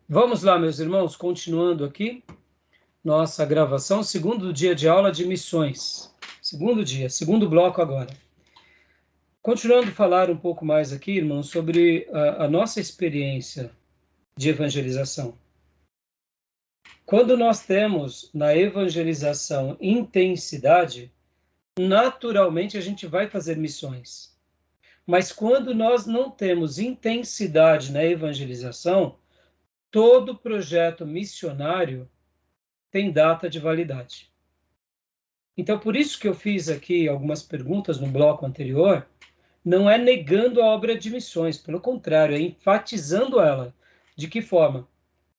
Vamos lá, meus irmãos, continuando aqui nossa gravação, segundo dia de aula de missões. Segundo dia, segundo bloco agora. Continuando a falar um pouco mais aqui, irmãos, sobre a nossa experiência de evangelização. Quando nós temos na evangelização intensidade, naturalmente a gente vai fazer missões. Mas quando nós não temos intensidade na evangelização, todo projeto missionário tem data de validade. Então, por isso que eu fiz aqui algumas perguntas no bloco anterior, não é negando a obra de missões, pelo contrário, é enfatizando ela. De que forma?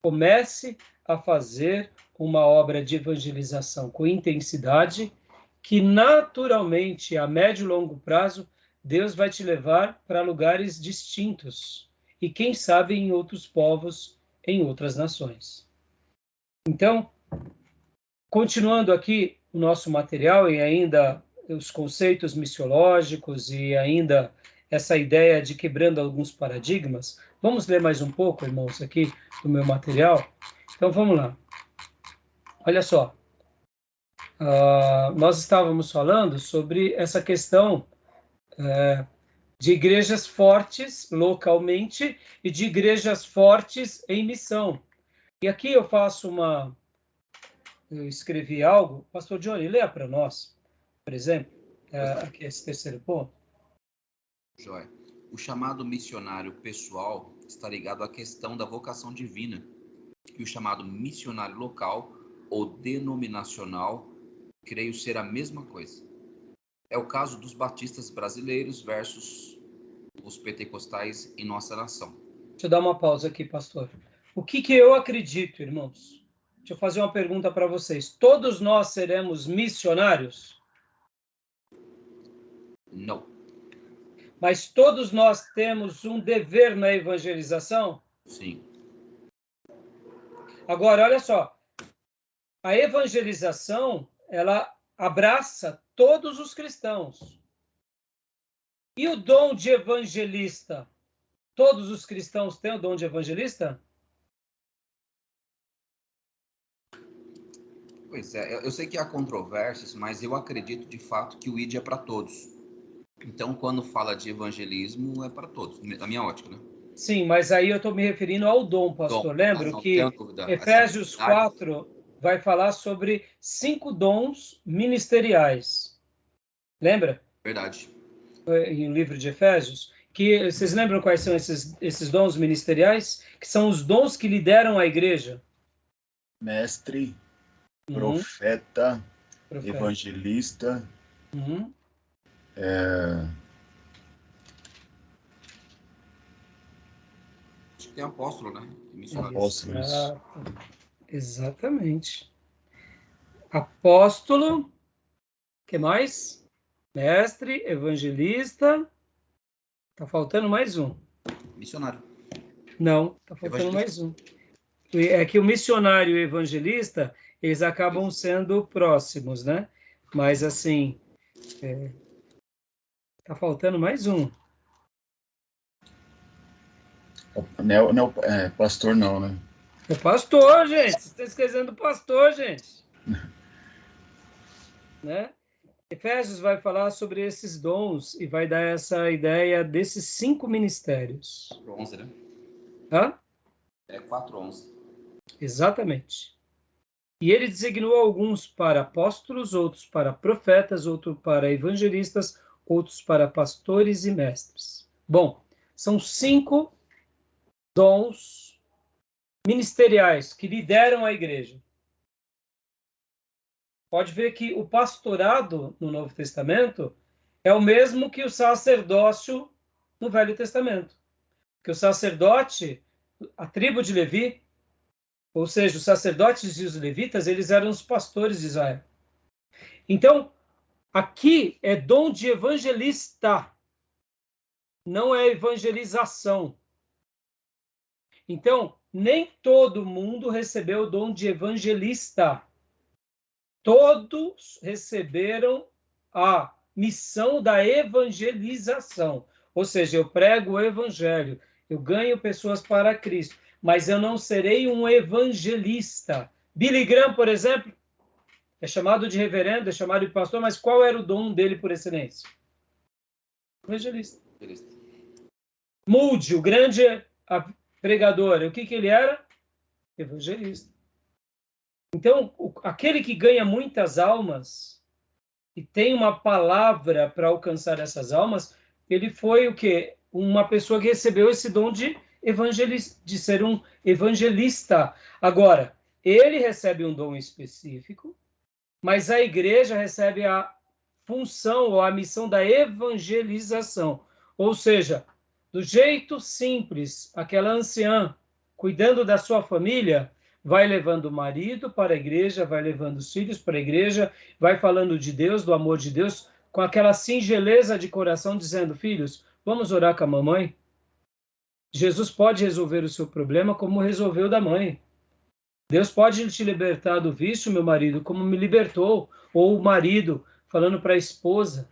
Comece a fazer uma obra de evangelização com intensidade, que naturalmente, a médio e longo prazo, Deus vai te levar para lugares distintos. E quem sabe em outros povos, em outras nações. Então, continuando aqui o nosso material e ainda os conceitos missiológicos e ainda essa ideia de quebrando alguns paradigmas, vamos ler mais um pouco, irmãos, aqui do meu material? Então, vamos lá. Olha só. Nós estávamos falando sobre essa questão de igrejas fortes localmente e de igrejas fortes em missão. E aqui eu faço eu escrevi algo. Pastor Johnny, leia para nós, por exemplo, aqui esse terceiro ponto. Joia. O chamado missionário pessoal está ligado à questão da vocação divina, e o chamado missionário local ou denominacional, creio ser a mesma coisa. É o caso dos batistas brasileiros versus os pentecostais em nossa nação. Deixa eu dar uma pausa aqui, pastor. O que eu acredito, irmãos? Deixa eu fazer uma pergunta para vocês. Todos nós seremos missionários? Não. Mas todos nós temos um dever na evangelização? Sim. Agora, olha só. A evangelização, ela abraça todos os cristãos. E o dom de evangelista? Todos os cristãos têm o dom de evangelista? Pois é, eu sei que há controvérsias, mas eu acredito de fato que o ID é para todos. Então, quando fala de evangelismo, é para todos, na minha ótica, né? Sim, mas aí eu estou me referindo ao dom, pastor. Lembro que Efésios 4 vai falar sobre 5 dons ministeriais. Lembra? Verdade. Em livro de Efésios. Que, vocês lembram quais são esses dons ministeriais? Que são os dons que lideram a igreja. Mestre, profeta, evangelista. Acho que tem apóstolo, né? Apóstolo. Exatamente. Apóstolo. O que mais? Mestre, evangelista. Tá faltando mais um. Missionário. Não, tá faltando mais um. É que o missionário e o evangelista, eles acabam sendo próximos, né? Mas, assim, tá faltando mais um. Não, pastor não, né? É pastor, gente. Vocês estão esquecendo do pastor, gente. Né? Efésios vai falar sobre esses dons e vai dar essa ideia desses 5 ministérios. 4:11, né? Hã? É 4:11. Exatamente. E ele designou alguns para apóstolos, outros para profetas, outros para evangelistas, outros para pastores e mestres. Bom, são 5 dons ministeriais que lideram a igreja. Pode ver que o pastorado no Novo Testamento é o mesmo que o sacerdócio no Velho Testamento. Que o sacerdote, a tribo de Levi, ou seja, os sacerdotes e os levitas, eles eram os pastores de Israel. Então, aqui é dom de evangelista, não é evangelização. Então, nem todo mundo recebeu o dom de evangelista. Todos receberam a missão da evangelização. Ou seja, eu prego o evangelho, eu ganho pessoas para Cristo. mas eu não serei um evangelista. Billy Graham, por exemplo, é chamado de reverendo, é chamado de pastor, mas qual era o dom dele por excelência? Evangelista. Moody, o grande pregador, o que ele era? Evangelista. Então, aquele que ganha muitas almas e tem uma palavra para alcançar essas almas, ele foi o quê? Uma pessoa que recebeu esse dom de evangelista, de ser um evangelista. Agora, ele recebe um dom específico, mas a igreja recebe a função ou a missão da evangelização. Ou seja, do jeito simples, aquela anciã, cuidando da sua família, vai levando o marido para a igreja, vai levando os filhos para a igreja, vai falando de Deus, do amor de Deus, com aquela singeleza de coração, dizendo, filhos, vamos orar com a mamãe? Jesus pode resolver o seu problema como resolveu da mãe. Deus pode te libertar do vício, meu marido, como me libertou. Ou o marido falando para a esposa,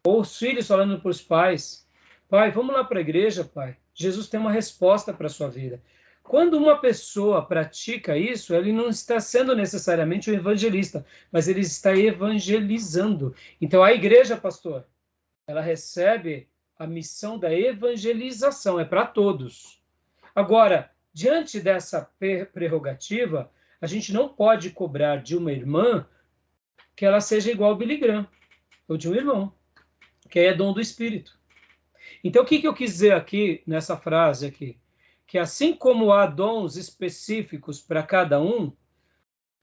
ou os filhos falando para os pais. Pai, vamos lá para a igreja, pai. Jesus tem uma resposta para a sua vida. Quando uma pessoa pratica isso, ele não está sendo necessariamente um evangelista, mas ele está evangelizando. Então, a igreja, pastor, ela recebe a missão da evangelização, é para todos. Agora, diante dessa prerrogativa, a gente não pode cobrar de uma irmã que ela seja igual ao Billy Graham, ou de um irmão, que é dom do Espírito. Então, o que eu quis dizer aqui, nessa frase aqui? Que assim como há dons específicos para cada um,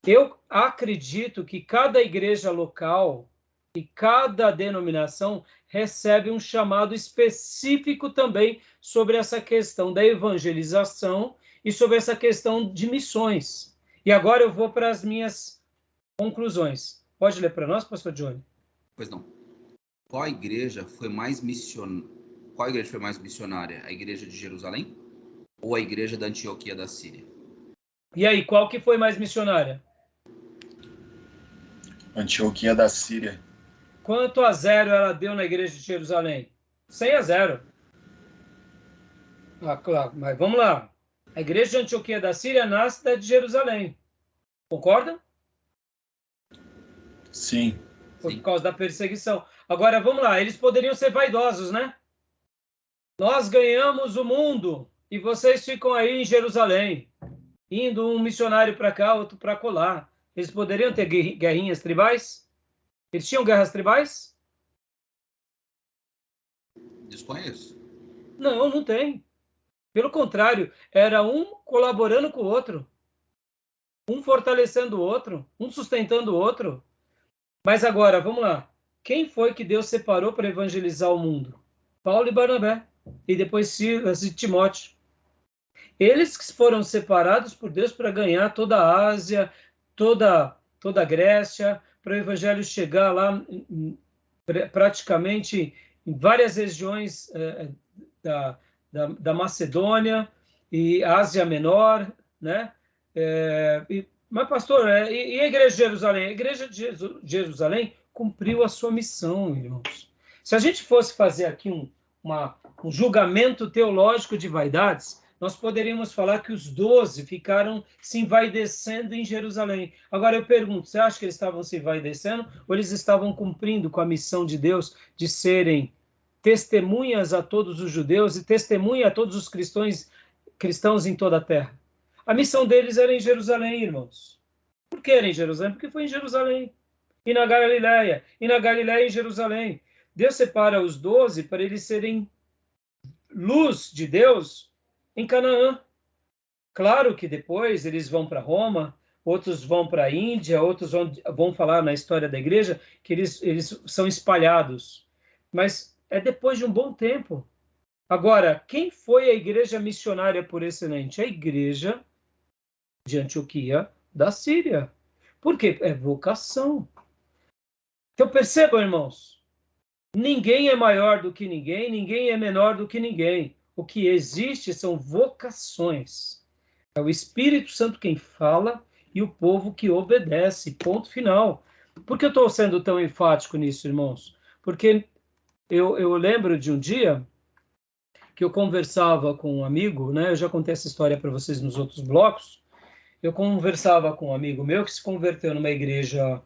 eu acredito que cada igreja local e cada denominação recebe um chamado específico também sobre essa questão da evangelização e sobre essa questão de missões. E agora eu vou para as minhas conclusões. Pode ler para nós, pastor Johnny? Pois não. Qual igreja foi mais missionária? A igreja de Jerusalém ou a igreja da Antioquia da Síria? E aí, qual que foi mais missionária? Antioquia da Síria. Quanto a 0 ela deu na igreja de Jerusalém? 100-0. Ah, claro, mas vamos lá. A igreja de Antioquia da Síria nasce da de Jerusalém. Concordam? Sim. Por causa da perseguição. Agora, vamos lá. Eles poderiam ser vaidosos, né? Nós ganhamos o mundo e vocês ficam aí em Jerusalém, indo um missionário para cá, outro para colar. Eles poderiam ter guerrinhas tribais? Eles tinham guerras tribais? Desconheço. Não, não tem. Pelo contrário, era um colaborando com o outro. Um fortalecendo o outro, um sustentando o outro. Mas agora, vamos lá. Quem foi que Deus separou para evangelizar o mundo? Paulo e Barnabé. E depois Silas e Timóteo. Eles que foram separados por Deus para ganhar toda a Ásia, toda a Grécia, para o evangelho chegar lá praticamente em várias regiões da Macedônia e Ásia Menor, né? Mas, pastor, e a igreja de Jerusalém? A igreja de Jerusalém cumpriu a sua missão, irmãos. Se a gente fosse fazer aqui um julgamento teológico de vaidades, nós poderíamos falar que os 12 ficaram se envaidecendo em Jerusalém. Agora eu pergunto, você acha que eles estavam se envaidecendo ou eles estavam cumprindo com a missão de Deus de serem testemunhas a todos os judeus e testemunha a todos os cristãos em toda a terra? A missão deles era em Jerusalém, irmãos. Por que era em Jerusalém? Porque foi em Jerusalém. E na Galileia. E na Galileia e em Jerusalém. Deus separa os 12 para eles serem luz de Deus em Canaã. Claro que depois eles vão para Roma, outros vão para a Índia, outros vão falar na história da igreja que eles são espalhados. Mas é depois de um bom tempo. Agora, quem foi a igreja missionária por excelente? A igreja de Antioquia da Síria. Por quê? É vocação. Então percebam, irmãos, ninguém é maior do que ninguém, ninguém é menor do que ninguém. O que existe são vocações. É o Espírito Santo quem fala e o povo que obedece. Ponto final. Por que eu estou sendo tão enfático nisso, irmãos? Porque eu lembro de um dia que eu conversava com um amigo, né? Eu já contei essa história para vocês nos outros blocos. Eu conversava com um amigo meu que se converteu numa igreja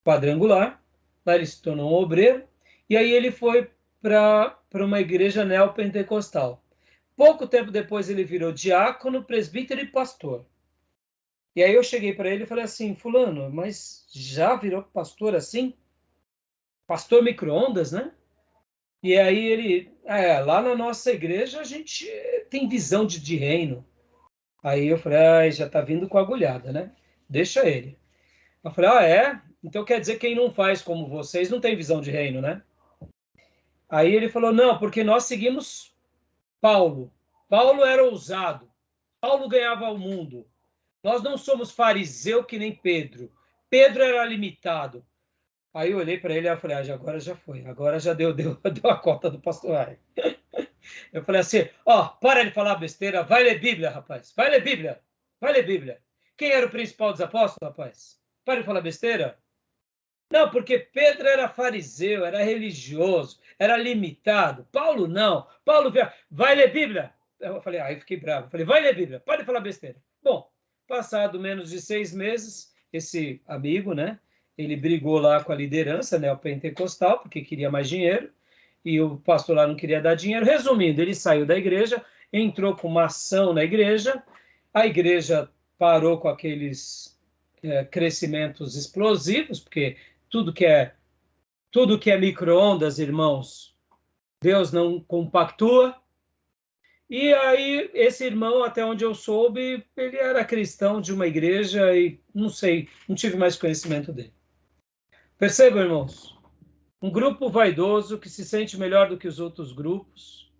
quadrangular, lá ele se tornou um obreiro, e aí ele foi para uma igreja neopentecostal. Pouco tempo depois ele virou diácono, presbítero e pastor. E aí eu cheguei para ele e falei assim, fulano, mas já virou pastor assim? Pastor micro-ondas, né? E aí ele, lá na nossa igreja a gente tem visão de reino. Aí eu falei, já tá vindo com agulhada, né? Deixa ele. Eu falei, é? Então quer dizer que quem não faz como vocês não tem visão de reino, né? Aí ele falou, não, porque nós seguimos Paulo. Paulo era ousado. Paulo ganhava o mundo. Nós não somos fariseu que nem Pedro. Pedro era limitado. Aí eu olhei para ele e falei, agora já foi. Agora já deu a cota do pastor Ari. Eu falei assim, para de falar besteira. Vai ler Bíblia, rapaz. Vai ler Bíblia. Vai ler Bíblia. Quem era o principal dos apóstolos, rapaz? Para de falar besteira. Não, porque Pedro era fariseu, era religioso, era limitado. Paulo não. Paulo vai ler Bíblia. Eu falei, eu fiquei bravo. Eu falei, vai ler Bíblia, pode falar besteira. Bom, passado menos de 6 meses, esse amigo, né, ele brigou lá com a liderança, né, o pentecostal, porque queria mais dinheiro, e o pastor lá não queria dar dinheiro. Resumindo, ele saiu da igreja, entrou com uma ação na igreja, a igreja parou com aqueles crescimentos explosivos, porque tudo que é micro-ondas, irmãos, Deus não compactua. E aí, esse irmão, até onde eu soube, ele era cristão de uma igreja e não sei, não tive mais conhecimento dele. Percebam, irmãos, um grupo vaidoso que se sente melhor do que os outros grupos,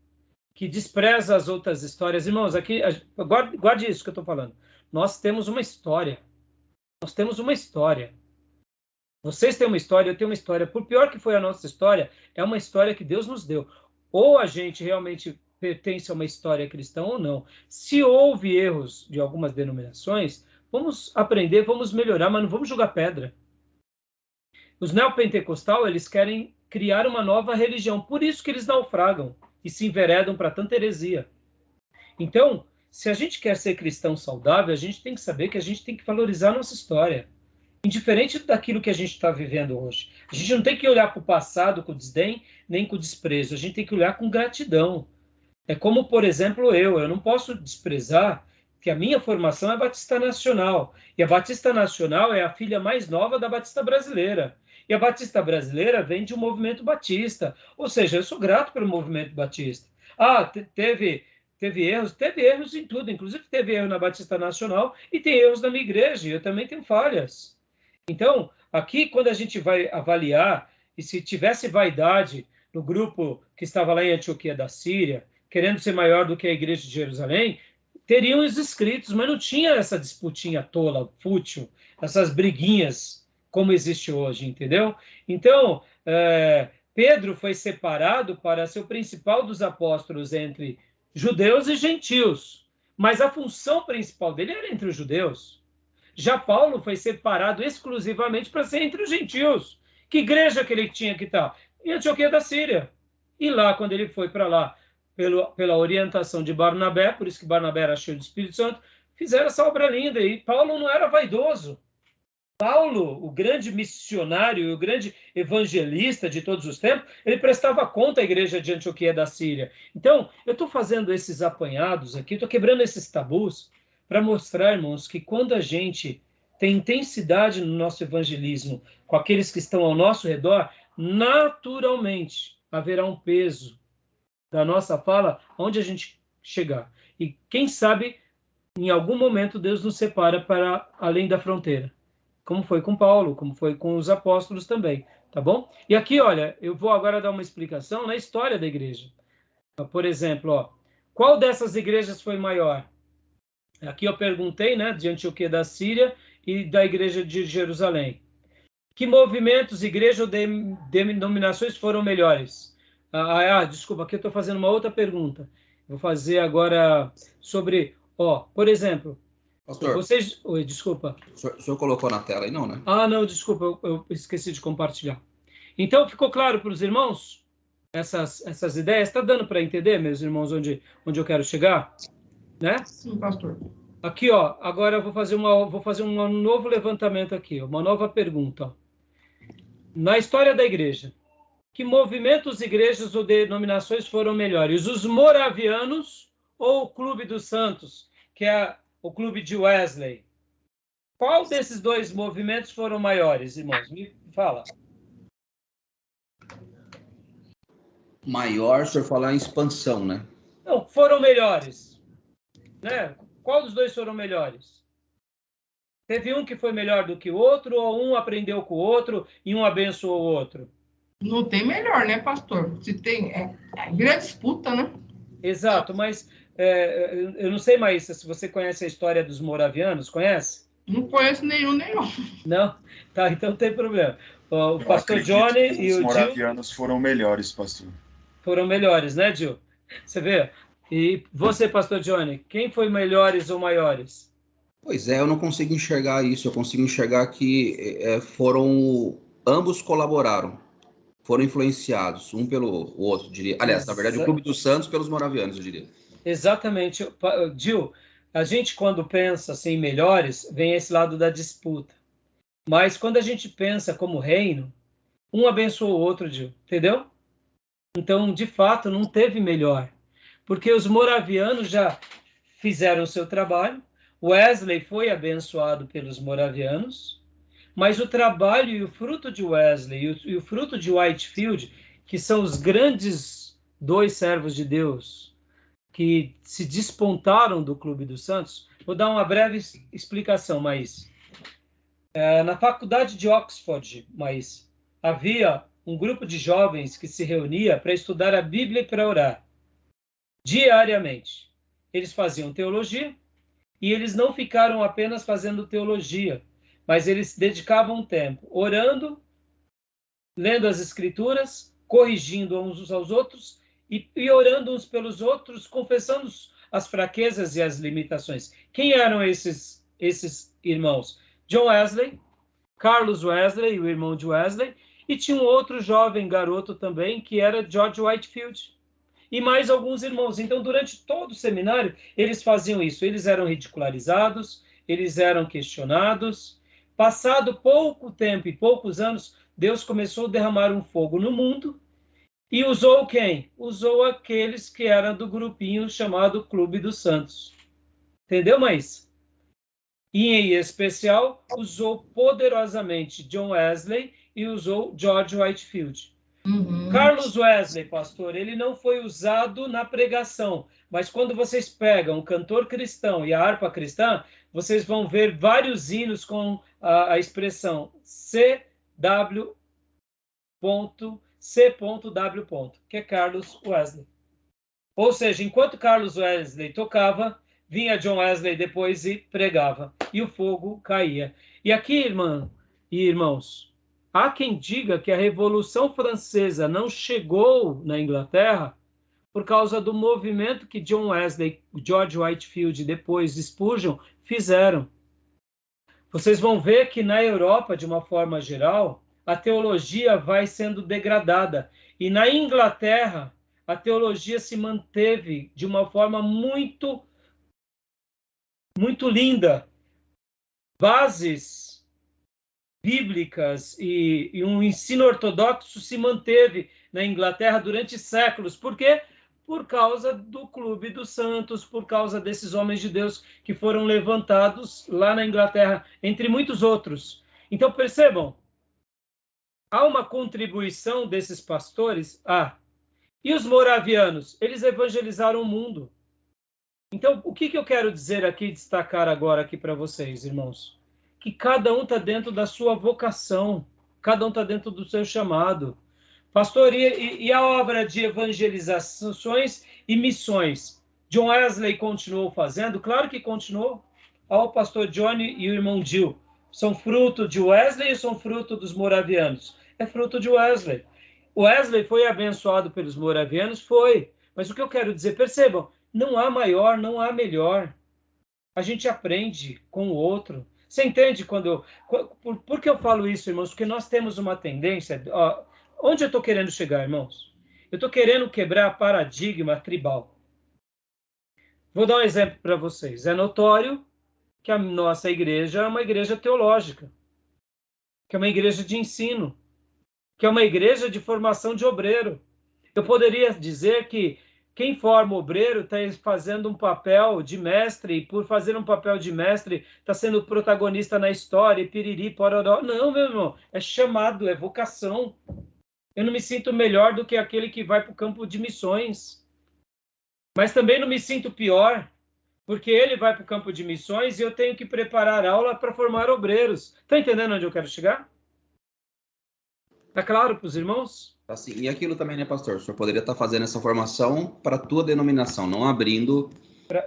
que despreza as outras histórias. Irmãos, aqui, guarde isso que eu estou falando. Nós temos uma história. Nós temos uma história. Vocês têm uma história, eu tenho uma história. Por pior que foi a nossa história, é uma história que Deus nos deu. Ou a gente realmente pertence a uma história cristã ou não. Se houve erros de algumas denominações, vamos aprender, vamos melhorar, mas não vamos jogar pedra. Os neopentecostais, eles querem criar uma nova religião. Por isso que eles naufragam e se enveredam para tanta heresia. Então, se a gente quer ser cristão saudável, a gente tem que saber que a gente tem que valorizar a nossa história. Indiferente daquilo que a gente está vivendo hoje. A gente não tem que olhar para o passado com desdém, nem com desprezo. A gente tem que olhar com gratidão. É como, por exemplo, eu não posso desprezar que a minha formação é Batista Nacional. E a Batista Nacional é a filha mais nova da Batista Brasileira. E a Batista Brasileira vem de um movimento batista. Ou seja, eu sou grato pelo movimento batista. Teve erros em tudo. Inclusive teve erro na Batista Nacional e tem erros na minha igreja. Eu também tenho falhas. Então, aqui, quando a gente vai avaliar, e se tivesse vaidade no grupo que estava lá em Antioquia da Síria, querendo ser maior do que a igreja de Jerusalém, teriam os inscritos, mas não tinha essa disputinha tola, fútil, essas briguinhas como existe hoje, entendeu? Então, Pedro foi separado para ser o principal dos apóstolos entre judeus e gentios, mas a função principal dele era entre os judeus. Já Paulo foi separado exclusivamente para ser entre os gentios. Que igreja que ele tinha que estar? Em Antioquia da Síria. E lá, quando ele foi para lá, pela orientação de Barnabé, por isso que Barnabé era cheio do Espírito Santo, fizeram essa obra linda. E Paulo não era vaidoso. Paulo, o grande missionário, o grande evangelista de todos os tempos, ele prestava conta à igreja de Antioquia da Síria. Então, eu estou fazendo esses apanhados aqui, estou quebrando esses tabus, para mostrar, irmãos, que quando a gente tem intensidade no nosso evangelismo com aqueles que estão ao nosso redor, naturalmente haverá um peso da nossa fala onde a gente chegar. E quem sabe, em algum momento, Deus nos separa para além da fronteira. Como foi com Paulo, como foi com os apóstolos também, tá bom? E aqui, olha, eu vou agora dar uma explicação na história da igreja. Por exemplo, qual dessas igrejas foi maior? Aqui eu perguntei, né, de Antioquia da Síria e da igreja de Jerusalém. Que movimentos, igreja ou denominações foram melhores? Desculpa, aqui eu estou fazendo uma outra pergunta. Vou fazer agora sobre, por exemplo, pastor, vocês... Oi, desculpa. O senhor colocou na tela aí, não, né? Não, desculpa, eu esqueci de compartilhar. Então, ficou claro para os irmãos? essas ideias? Está dando para entender, meus irmãos, onde eu quero chegar? Né? Sim, pastor. Aqui, ó, agora eu vou fazer um novo levantamento aqui, uma nova pergunta. Ó. Na história da igreja, que movimentos, igrejas ou denominações foram melhores? Os moravianos ou o Clube dos Santos, que é o Clube de Wesley? Qual desses dois movimentos foram maiores, irmãos? Me fala. Maior, se eu falar em expansão, né? Não, foram melhores. Né? Qual dos dois foram melhores? Teve um que foi melhor do que o outro, ou um aprendeu com o outro e um abençoou o outro? Não tem melhor, né, pastor? Se tem, grande disputa, né? Exato, mas eu não sei mais se você conhece a história dos moravianos, conhece? Não conheço nenhum. Não? Tá, então não tem problema. O pastor Johnny e o Os Gil moravianos foram melhores, pastor. foram melhores, né, Gil? Você vê? E você, pastor Johnny, quem foi melhores ou maiores? Pois é, eu não consigo enxergar isso. Eu consigo enxergar que ambos colaboraram, foram influenciados, um pelo outro, diria. Aliás, na verdade, o Clube dos Santos pelos moravianos, eu diria. Exatamente. Gil, a gente quando pensa assim, melhores, vem esse lado da disputa. Mas quando a gente pensa como reino, um abençoa o outro, Gil, entendeu? Então, de fato, não teve melhor. Porque os moravianos já fizeram o seu trabalho, Wesley foi abençoado pelos moravianos, mas o trabalho e o fruto de Wesley e o fruto de Whitefield, que são os grandes dois servos de Deus que se despontaram do Clube dos Santos, vou dar uma breve explicação, mas na faculdade de Oxford, mas havia um grupo de jovens que se reunia para estudar a Bíblia e para orar diariamente. Eles faziam teologia e eles não ficaram apenas fazendo teologia, mas eles dedicavam tempo orando, lendo as escrituras, corrigindo uns aos outros e orando uns pelos outros, confessando as fraquezas e as limitações. Quem eram esses irmãos? John Wesley, Carlos Wesley, o irmão de Wesley, e tinha um outro jovem garoto também, que era George Whitefield, e mais alguns irmãos. Então, durante todo o seminário, eles faziam isso. Eles eram ridicularizados, eles eram questionados. Passado pouco tempo e poucos anos, Deus começou a derramar um fogo no mundo e usou quem? Usou aqueles que eram do grupinho chamado Clube dos Santos. Entendeu, Maís? E, em especial, usou poderosamente John Wesley e usou George Whitefield. Uhum. Carlos Wesley, pastor, ele não foi usado na pregação, mas quando vocês pegam o cantor cristão e a harpa cristã, vocês vão ver vários hinos com a expressão CW.C.W., que é Carlos Wesley. Ou seja, enquanto Carlos Wesley tocava, vinha John Wesley depois e pregava, e o fogo caía. E aqui, irmã e irmãos, há quem diga que a Revolução Francesa não chegou na Inglaterra por causa do movimento que John Wesley, George Whitefield e depois Spurgeon fizeram. Vocês vão ver que na Europa, de uma forma geral, a teologia vai sendo degradada. E na Inglaterra, a teologia se manteve de uma forma muito, muito linda. Bases bíblicas e um ensino ortodoxo se manteve na Inglaterra durante séculos. Por quê? Por causa do Clube dos Santos, por causa desses homens de Deus que foram levantados lá na Inglaterra, entre muitos outros. Então, percebam, há uma contribuição desses pastores. E os moravianos? Eles evangelizaram o mundo. Então, o que eu quero dizer aqui, destacar agora aqui para vocês, irmãos? Que cada um está dentro da sua vocação, cada um está dentro do seu chamado. Pastor, e a obra de evangelizações e missões? John Wesley continuou fazendo? Claro que continuou. O pastor Johnny e o irmão Gil são fruto de Wesley ou são fruto dos moravianos? É fruto de Wesley. Wesley foi abençoado pelos moravianos? Foi. Mas o que eu quero dizer, percebam, não há maior, não há melhor. A gente aprende com o outro. Você entende por que eu falo isso, irmãos? Porque nós temos uma tendência... Onde eu estou querendo chegar, irmãos? Eu estou querendo quebrar paradigma tribal. Vou dar um exemplo para vocês. É notório que a nossa igreja é uma igreja teológica, que é uma igreja de ensino, que é uma igreja de formação de obreiro. Eu poderia dizer que quem forma obreiro está fazendo um papel de mestre, e por fazer um papel de mestre está sendo protagonista na história, e piriri, pororó. Não, meu irmão, é chamado, é vocação. Eu não me sinto melhor do que aquele que vai para o campo de missões. Mas também não me sinto pior, porque ele vai para o campo de missões e eu tenho que preparar aula para formar obreiros. Está entendendo onde eu quero chegar? Está claro para os irmãos? Assim, e aquilo também, né, pastor? O senhor poderia estar fazendo essa formação para a tua denominação, não abrindo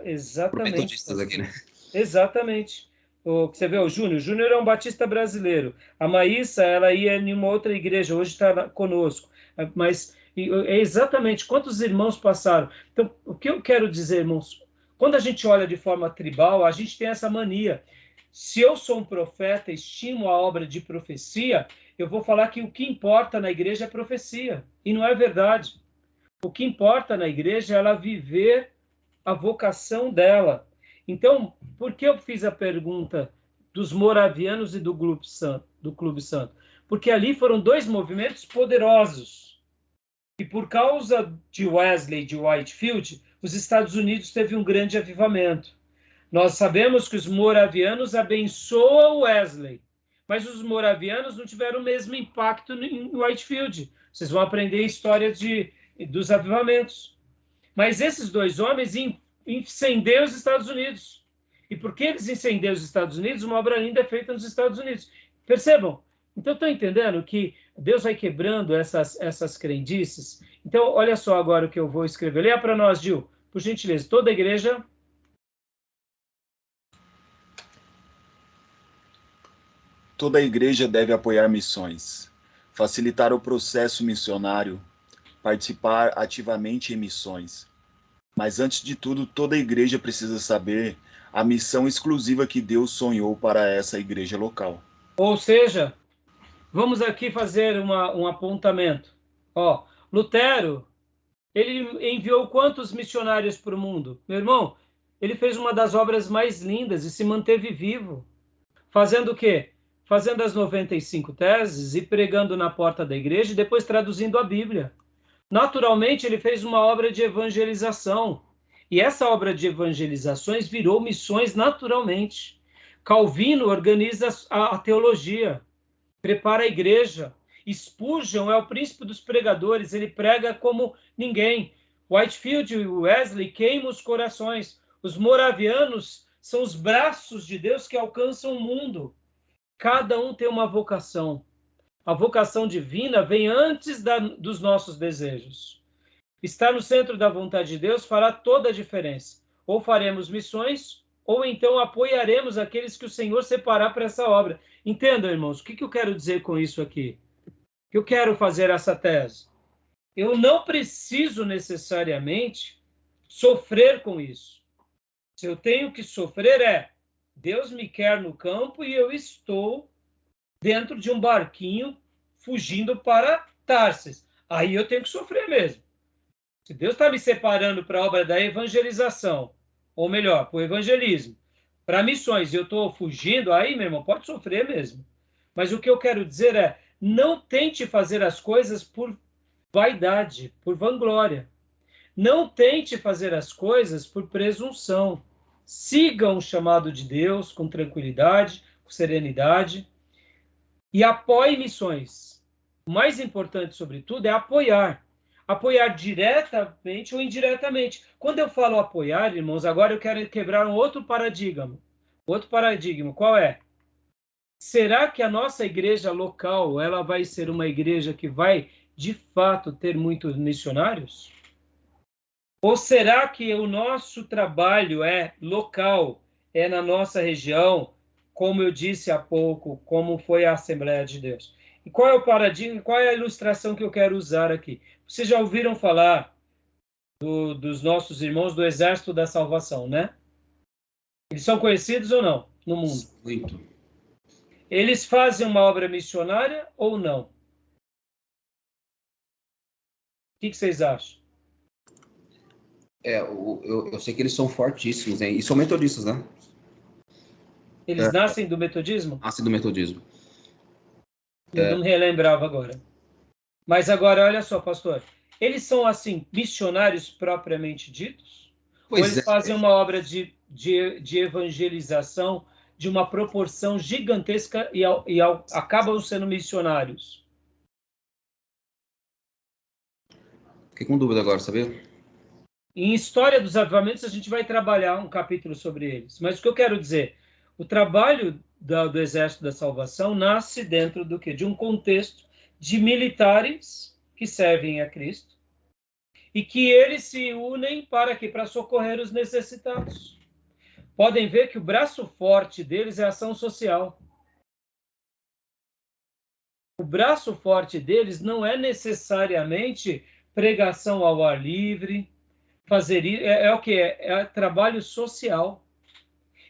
Exatamente. metodistas aqui, né? Exatamente. Você vê o Júnior? O Júnior é um batista brasileiro. A Maísa, ela ia em uma outra igreja, hoje está conosco. Mas é exatamente quantos irmãos passaram. Então, o que eu quero dizer, irmãos? Quando a gente olha de forma tribal, a gente tem essa mania. Se eu sou um profeta, estimo a obra de profecia, eu vou falar que o que importa na igreja é profecia. E não é verdade. O que importa na igreja é ela viver a vocação dela. Então, por que eu fiz a pergunta dos moravianos e do Clube Santo? Porque ali foram dois movimentos poderosos. E por causa de Wesley e de Whitefield, os Estados Unidos teve um grande avivamento. Nós sabemos que os moravianos abençoam Wesley, mas os moravianos não tiveram o mesmo impacto em Whitefield. Vocês vão aprender a história dos avivamentos. Mas esses dois homens incendiam os Estados Unidos. E porque eles incendiam os Estados Unidos, uma obra linda é feita nos Estados Unidos. Percebam? Então, estão entendendo que Deus vai quebrando essas crendices? Então, olha só agora o que eu vou escrever. Leia para nós, Gil, por gentileza. Toda a igreja... Toda a igreja deve apoiar missões, facilitar o processo missionário, participar ativamente em missões. Mas, antes de tudo, toda a igreja precisa saber a missão exclusiva que Deus sonhou para essa igreja local. Ou seja, vamos aqui fazer um apontamento. Lutero, ele enviou quantos missionários para o mundo? Meu irmão, ele fez uma das obras mais lindas e se manteve vivo. Fazendo o quê? Fazendo as 95 teses e pregando na porta da igreja e depois traduzindo a Bíblia. Naturalmente, ele fez uma obra de evangelização. E essa obra de evangelizações virou missões naturalmente. Calvino organiza a teologia, prepara a igreja. Spurgeon é o príncipe dos pregadores, ele prega como ninguém. Whitefield e Wesley queimam os corações. Os moravianos são os braços de Deus que alcançam o mundo. Cada um tem uma vocação. A vocação divina vem antes dos nossos desejos. Estar no centro da vontade de Deus fará toda a diferença. Ou faremos missões, ou então apoiaremos aqueles que o Senhor separar para essa obra. Entendam, irmãos, o que eu quero dizer com isso aqui? Eu quero fazer essa tese. Eu não preciso necessariamente sofrer com isso. Se eu tenho que sofrer Deus me quer no campo e eu estou dentro de um barquinho fugindo para Tarsis. Aí eu tenho que sofrer mesmo. Se Deus está me separando para a obra da evangelização, ou melhor, para o evangelismo, para missões, e eu estou fugindo, aí, meu irmão, pode sofrer mesmo. Mas o que eu quero dizer não tente fazer as coisas por vaidade, por vanglória. Não tente fazer as coisas por presunção. Sigam o chamado de Deus com tranquilidade, com serenidade e apoie missões. O mais importante, sobretudo, é apoiar. Apoiar diretamente ou indiretamente. Quando eu falo apoiar, irmãos, agora eu quero quebrar um outro paradigma. Outro paradigma, qual é? Será que a nossa igreja local ela vai ser uma igreja que vai, de fato, ter muitos missionários? Ou será que o nosso trabalho é local, é na nossa região, como eu disse há pouco, como foi a Assembleia de Deus? E qual é o paradigma, qual é a ilustração que eu quero usar aqui? Vocês já ouviram falar dos nossos irmãos do Exército da Salvação, né? Eles são conhecidos ou não no mundo? Muito. Eles fazem uma obra missionária ou não? que vocês acham? Eu sei que eles são fortíssimos, hein? E são metodistas, né? Eles nascem do metodismo? Nascem do metodismo. Eu não me relembrava agora. Mas agora, olha só, pastor. Eles são, assim, missionários propriamente ditos? Ou eles fazem uma obra de evangelização de uma proporção gigantesca e acabam sendo missionários? Fiquei com dúvida agora, sabia? Em História dos Avivamentos, a gente vai trabalhar um capítulo sobre eles. Mas o que eu quero dizer, o trabalho do Exército da Salvação nasce dentro do quê? De um contexto de militares que servem a Cristo e que eles se unem para quê? Para socorrer os necessitados. Podem ver que o braço forte deles é a ação social. O braço forte deles não é necessariamente pregação ao ar livre, fazer isso, o que? É trabalho social.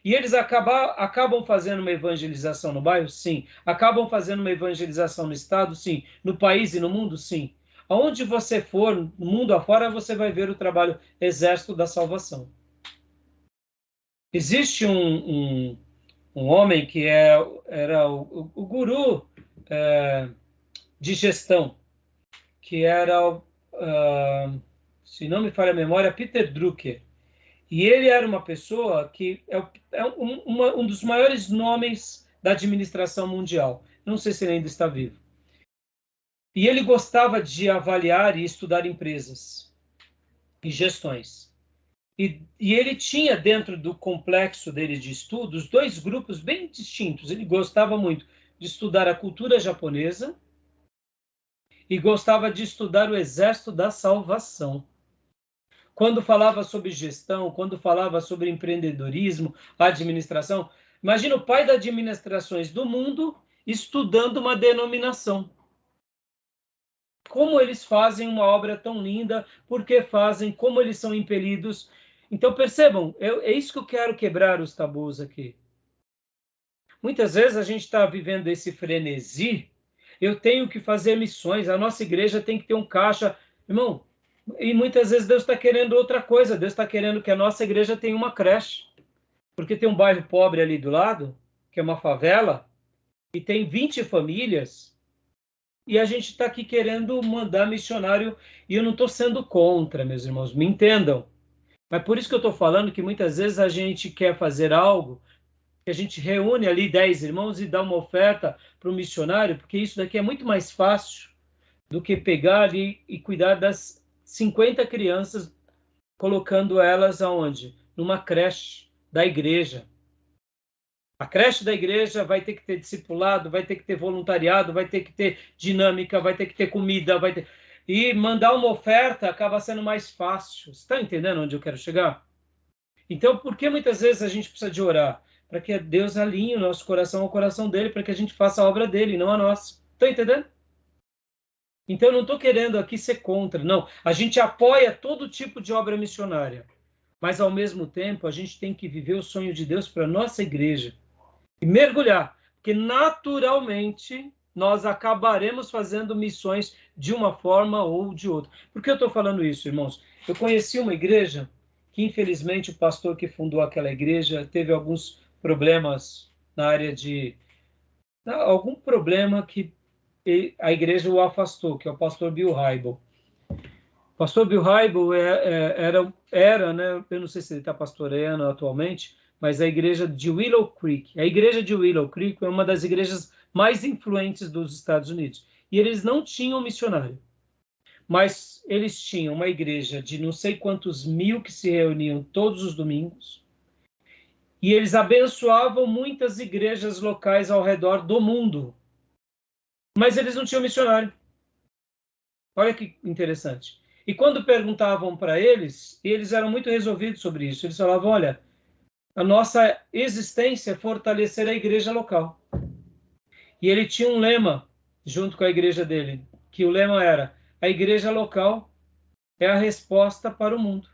E eles acabam fazendo uma evangelização no bairro? Sim. Acabam fazendo uma evangelização no estado? Sim. No país e no mundo? Sim. Aonde você for, no mundo afora, você vai ver o trabalho Exército da Salvação. Existe um homem que era o guru de gestão, que era, se não me falha a memória, Peter Drucker. E ele era uma pessoa que é um dos maiores nomes da administração mundial. Não sei se ele ainda está vivo. E ele gostava de avaliar e estudar empresas e gestões. E ele tinha dentro do complexo dele de estudos 2 grupos bem distintos. Ele gostava muito de estudar a cultura japonesa e gostava de estudar o Exército da Salvação. Quando falava sobre gestão, quando falava sobre empreendedorismo, administração, imagina o pai das administrações do mundo estudando uma denominação. Como eles fazem uma obra tão linda, por que fazem, como eles são impelidos. Então, percebam, é isso que eu quero quebrar os tabus aqui. Muitas vezes a gente está vivendo esse frenesi, eu tenho que fazer missões, a nossa igreja tem que ter um caixa. Irmão, e muitas vezes Deus está querendo outra coisa. Deus está querendo que a nossa igreja tenha uma creche. Porque tem um bairro pobre ali do lado, que é uma favela, e tem 20 famílias, e a gente está aqui querendo mandar missionário, e eu não estou sendo contra, meus irmãos, me entendam. Mas por isso que eu estou falando que muitas vezes a gente quer fazer algo, que a gente reúne ali 10 irmãos e dá uma oferta para o missionário, porque isso daqui é muito mais fácil do que pegar ali e cuidar das 50 crianças, colocando elas aonde? Numa creche da igreja. A creche da igreja vai ter que ter discipulado, vai ter que ter voluntariado, vai ter que ter dinâmica, vai ter que ter comida, vai ter... E mandar uma oferta acaba sendo mais fácil. Você está entendendo onde eu quero chegar? Então, por que muitas vezes a gente precisa de orar? Para que Deus alinhe o nosso coração ao coração dele, para que a gente faça a obra dele, não a nossa. Está entendendo? Então, eu não estou querendo aqui ser contra, não. A gente apoia todo tipo de obra missionária, mas, ao mesmo tempo, a gente tem que viver o sonho de Deus para a nossa igreja e mergulhar, porque, naturalmente, nós acabaremos fazendo missões de uma forma ou de outra. Por que eu estou falando isso, irmãos? Eu conheci uma igreja que, infelizmente, o pastor que fundou aquela igreja teve alguns problemas na área de... algum problema que a igreja o afastou, que é o pastor Bill Hybel. O pastor Bill Hybel era, né, eu não sei se ele está pastoreando atualmente, mas a igreja de Willow Creek. A igreja de Willow Creek é uma das igrejas mais influentes dos Estados Unidos. E eles não tinham missionário, mas eles tinham uma igreja de não sei quantos mil que se reuniam todos os domingos. E eles abençoavam muitas igrejas locais ao redor do mundo. Mas eles não tinham missionário. Olha que interessante. E quando perguntavam para eles, eles eram muito resolvidos sobre isso. Eles falavam, olha, a nossa existência é fortalecer a igreja local. E ele tinha um lema, junto com a igreja dele, que o lema era, a igreja local é a resposta para o mundo.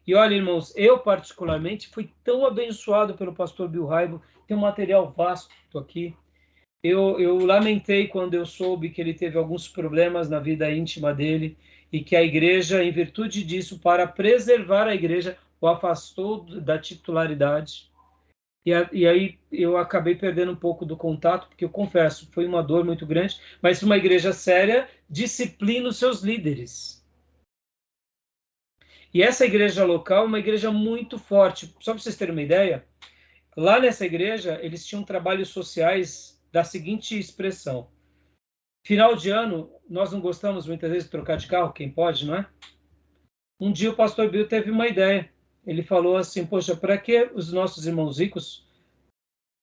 E olha, irmãos, eu particularmente fui tão abençoado pelo pastor Bill Hybel, tem um material vasto aqui. Eu lamentei quando eu soube que ele teve alguns problemas na vida íntima dele e que a igreja, em virtude disso, para preservar a igreja, o afastou da titularidade. E aí eu acabei perdendo um pouco do contato, porque eu confesso, foi uma dor muito grande, mas uma igreja séria disciplina os seus líderes. E essa igreja local é uma igreja muito forte. Só para vocês terem uma ideia, lá nessa igreja, eles tinham trabalhos sociais da seguinte expressão. Final de ano, nós não gostamos muitas vezes de trocar de carro, quem pode, não é? Um dia o pastor Bill teve uma ideia. Ele falou assim, poxa, para que os nossos irmãos ricos,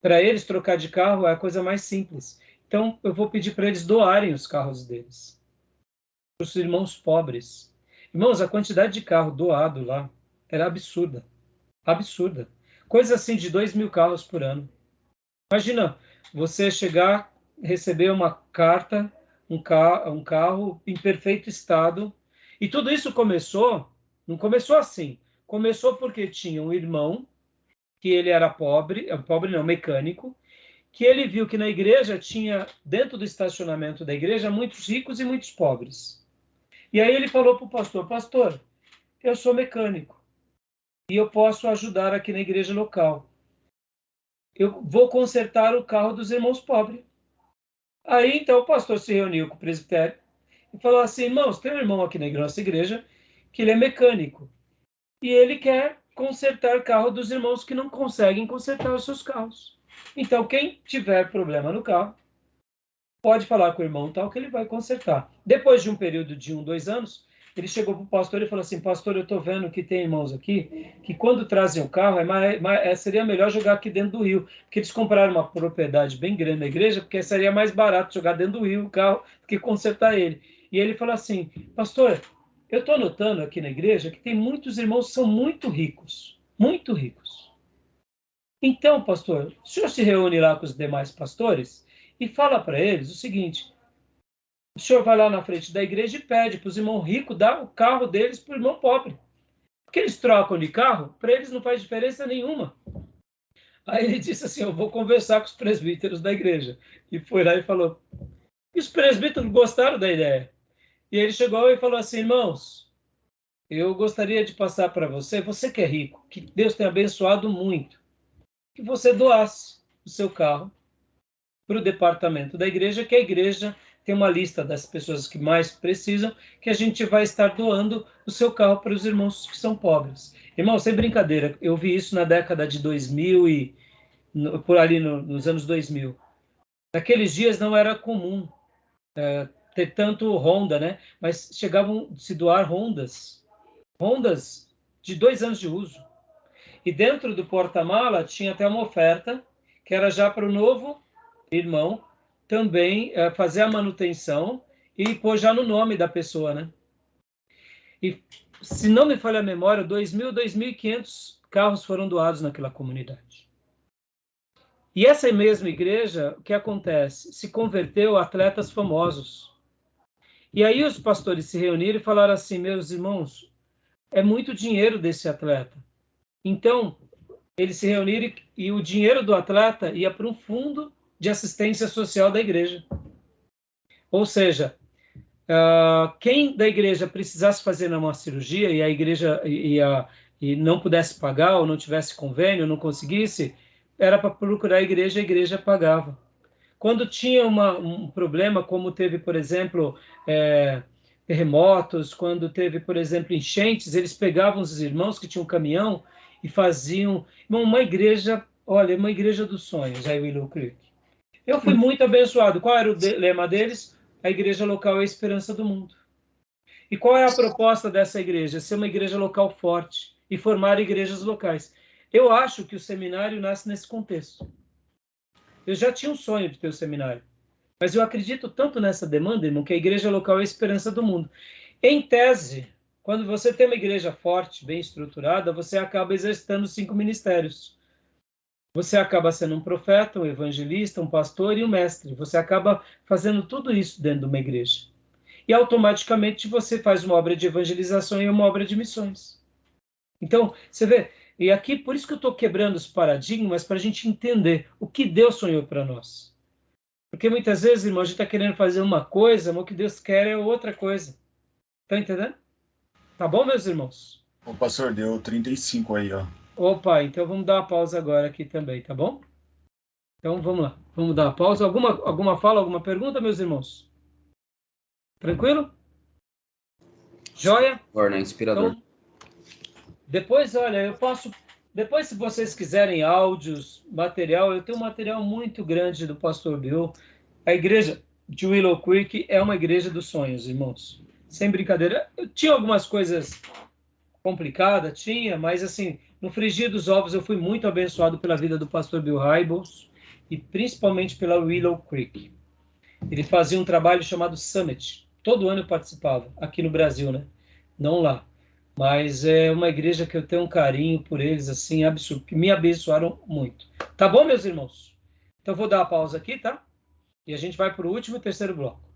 para eles trocar de carro é a coisa mais simples. Então, eu vou pedir para eles doarem os carros deles para os irmãos pobres. Irmãos, a quantidade de carro doado lá era absurda. Absurda. Coisa assim de 2.000 carros por ano. Imagina você chegar, receber uma carta, um carro em perfeito estado. E tudo isso não começou assim. Começou porque tinha um irmão, que ele era pobre não, mecânico, que ele viu que na igreja tinha, dentro do estacionamento da igreja, muitos ricos e muitos pobres. E aí ele falou para o pastor, pastor, eu sou mecânico e eu posso ajudar aqui na igreja local. Eu vou consertar o carro dos irmãos pobres. Aí, então, o pastor se reuniu com o presbitério e falou assim, irmãos, tem um irmão aqui na nossa igreja que ele é mecânico e ele quer consertar o carro dos irmãos que não conseguem consertar os seus carros. Então, quem tiver problema no carro, pode falar com o irmão tal que ele vai consertar. Depois de um período de 2 anos, ele chegou para o pastor e falou assim, pastor, eu estou vendo que tem irmãos aqui que quando trazem o carro, seria melhor jogar aqui dentro do rio, porque eles compraram uma propriedade bem grande na igreja, porque seria mais barato jogar dentro do rio o carro do que consertar ele. E ele falou assim, pastor, eu estou notando aqui na igreja que tem muitos irmãos que são muito ricos, muito ricos. Então, pastor, o senhor se reúne lá com os demais pastores e fala para eles o seguinte, o senhor vai lá na frente da igreja e pede para os irmãos ricos dar o carro deles para o irmão pobre. Porque eles trocam de carro, para eles não faz diferença nenhuma. Aí ele disse assim, eu vou conversar com os presbíteros da igreja. E foi lá e falou, e os presbíteros gostaram da ideia. E ele chegou e falou assim, irmãos, eu gostaria de passar para você que é rico, que Deus tem abençoado muito, que você doasse o seu carro para o departamento da igreja, que a igreja tem uma lista das pessoas que mais precisam, que a gente vai estar doando o seu carro para os irmãos que são pobres. Irmão, sem brincadeira, eu vi isso na década de 2000 e por ali nos anos 2000. Naqueles dias não era comum ter tanto Honda, né? Mas chegavam a se doar Hondas de 2 anos de uso. E dentro do porta-mala tinha até uma oferta, que era já para o novo irmão também fazer a manutenção e pôr já no nome da pessoa, né? E, se não me falha a memória, 2.000, 2.500 carros foram doados naquela comunidade. E essa mesma igreja, o que acontece? Se converteu a atletas famosos. E aí os pastores se reuniram e falaram assim, meus irmãos, é muito dinheiro desse atleta. Então, eles se reuniram e o dinheiro do atleta ia para um fundo de assistência social da igreja. Ou seja, quem da igreja precisasse fazer uma cirurgia e a igreja e não pudesse pagar ou não tivesse convênio, não conseguisse, era para procurar a igreja pagava. Quando tinha um problema, como teve, por exemplo, terremotos, quando teve, por exemplo, enchentes, eles pegavam os irmãos que tinham um caminhão e faziam uma igreja, olha, uma igreja dos sonhos, aí Willow Creek. Eu fui muito abençoado. Qual era o lema deles? A igreja local é a esperança do mundo. E qual é a proposta dessa igreja? Ser uma igreja local forte e formar igrejas locais. Eu acho que o seminário nasce nesse contexto. Eu já tinha um sonho de ter o seminário, mas eu acredito tanto nessa demanda, irmão, que a igreja local é a esperança do mundo. Em tese, quando você tem uma igreja forte, bem estruturada, você acaba exercitando 5 ministérios. Você acaba sendo um profeta, um evangelista, um pastor e um mestre. Você acaba fazendo tudo isso dentro de uma igreja. E automaticamente você faz uma obra de evangelização e uma obra de missões. Então, você vê, e aqui por isso que eu estou quebrando os paradigmas para a gente entender o que Deus sonhou para nós. Porque muitas vezes, irmão, a gente está querendo fazer uma coisa, mas o que Deus quer é outra coisa. Tá entendendo? Tá bom, meus irmãos? O pastor deu 35 aí, ó. Opa, então vamos dar uma pausa agora aqui também, tá bom? Então vamos lá, vamos dar uma pausa. Alguma fala, alguma pergunta, meus irmãos? Tranquilo? Joia? Torna inspirador. Então, depois, olha, eu posso... Depois, se vocês quiserem áudios, material, eu tenho um material muito grande do Pastor Bill. A igreja de Willow Creek é uma igreja dos sonhos, irmãos. Sem brincadeira. Eu tinha algumas coisas complicadas, mas assim, no frigir dos ovos eu fui muito abençoado pela vida do Pastor Bill Hybels e principalmente pela Willow Creek. Ele fazia um trabalho chamado Summit. Todo ano eu participava, aqui no Brasil, né? Não lá. Mas é uma igreja que eu tenho um carinho por eles, assim, absurdo, que me abençoaram muito. Tá bom, meus irmãos? Então, eu vou dar a pausa aqui, tá? E a gente vai para o último e terceiro bloco.